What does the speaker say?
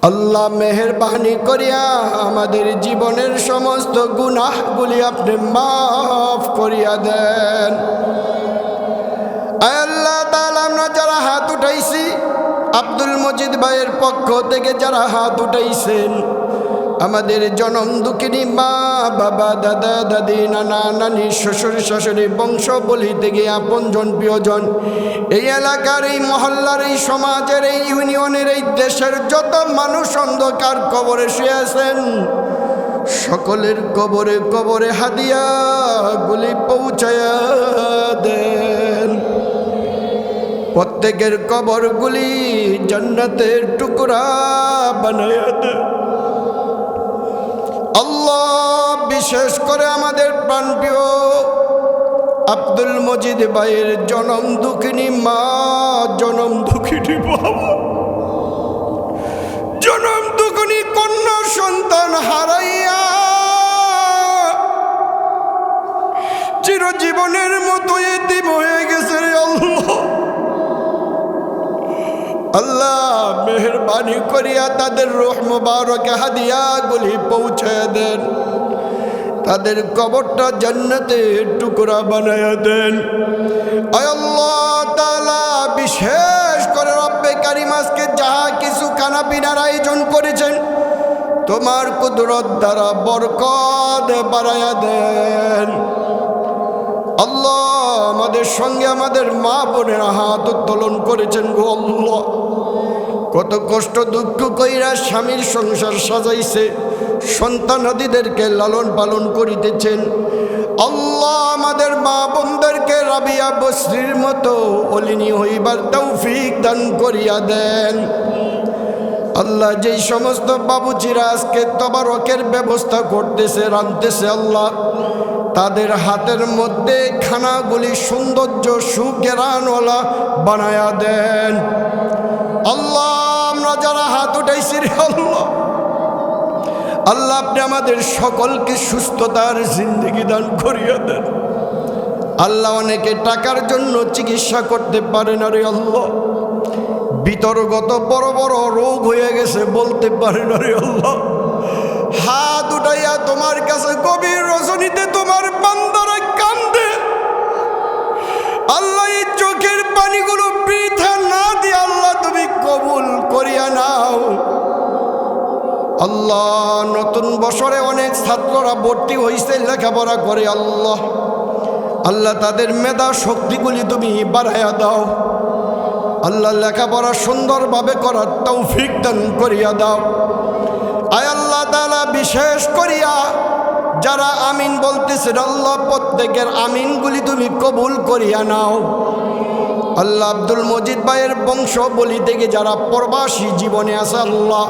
আল্লাহ মেহেরবানি করিয়া আমাদের জীবনের সমস্ত গুনাহগুলি আপনি মাফ করিয়া দেন। আয় আল্লাহ তাআলা, আমরা যারা হাত উঠাইছি, আব্দুল মজিদ ভাইয়ের পক্ষ থেকে যারা হাত উঠাইছেন, আমাদের জনম দুঃখিনী মা বাবা দাদা দাদি নানা নানি শ্বশুর শাশুড়ি বংশ বলি থেকে আপনজন প্রিয়জন, এই এলাকার এই মহল্লার এই সমাজের এই ইউনিয়নের এই দেশের যত মানুষ অন্ধকার কবরে শুয়ে আছেন, সকলের কবরে কবরে হাদিয়া গুলি পৌঁছায়া দেন। প্রত্যেকের কবরগুলি জান্নাতের টুকরা বানায়া দেন। আল্লাহ, বিশেষ করে আমাদের প্রাণপ্রিয় আব্দুল মজিদ ভাইয়ের জনম দুঃখিনী মা, জনম দুঃখিনী বাবা, জনম দুঃখিনী কন্যা সন্তান হারাইয়া চিরজীবনের মতো এতিম হয়ে গেছে রে আল্লাহ। আল্লাহ মেহেরবানি করিয়া তাদের রূহ মুবারকে হাদিয়া গুলি পৌঁছায়া দেন, তাদের কবরটা জান্নাতের টুকরা বানায়া দেন। আয় আল্লাহ তাআলা, বিশেষ করে রব্বে কারীম আজকে যাহা কিছু খানা পিনার আয়োজন করেছেন, তোমার কুদরত দ্বারা বরকত বাড়ায়া দেন। আল্লাহ, আমাদের সঙ্গে আমাদের মা বোনেরা হাত উত্তোলন করেছেন গো আল্লাহ। কত কষ্ট দুঃখ কইরা স্বামীর সংসার সাজাইছে, সন্তানাদিদেরকে লালন পালন করিতেছেন। আল্লাহ, আমাদের মা বোনদেরকে রাবিয়া বসরির মতো অলিনী হইবার তৌফিক দান করিয়া দেন। আল্লাহ, যেই সমস্ত বাবুচিরা আজকে তবারকের ব্যবস্থা করতেছে, রাঁধতেছে, আল্লাহ তাদের হাতের মধ্যে খানাগুলি সৌন্দর্য সুঘেরানওয়ালা বানায়া দেন। আল্লাহ, আমরা যারা হাত উঠাইছি রে আল্লাহ, আল্লাহ আপনি আমাদের সকলকে সুস্থতার জিন্দেগি দান করিয়া দেন। আল্লাহ, অনেকে টাকার জন্য চিকিৎসা করতে পারে না রে আল্লাহ, বিতর্গত বড় বড় রোগ হয়ে গেছে, বলতে পারে না রে আল্লাহ। হাত উঠাইয়া তোমার কাছে গভীর রজনীতে তোমার বান্দারা কান্দে। আল্লাহ, এই চোখের পানিগুলো বৃথা না দিয়ে আল্লাহ তুমি কবুল করিয়া নাও। আল্লাহ, নতুন বছরে অনেক ছাত্ররা ভর্তি হয়েছে, লেখাপড়া করে। আল্লাহ আল্লাহ তাদের মেধা শক্তিগুলি তুমি বাড়াইয়া দাও। আল্লাহ, লেখাপড়া সুন্দরভাবে করার তৌফিক দান করিয়া দাও। আয় আল্লাহ তাআলা, বিশেষ করিয়া যারা আমিন বলতেছেন, আল্লাহ প্রত্যেকের আমিনগুলি তুমি কবুল করিয়া নাও। আল্লাহ, আব্দুল মজিদ ভাইয়ের বংশ বলি থেকে যারা প্রবাসী জীবনে আছে, আল্লাহ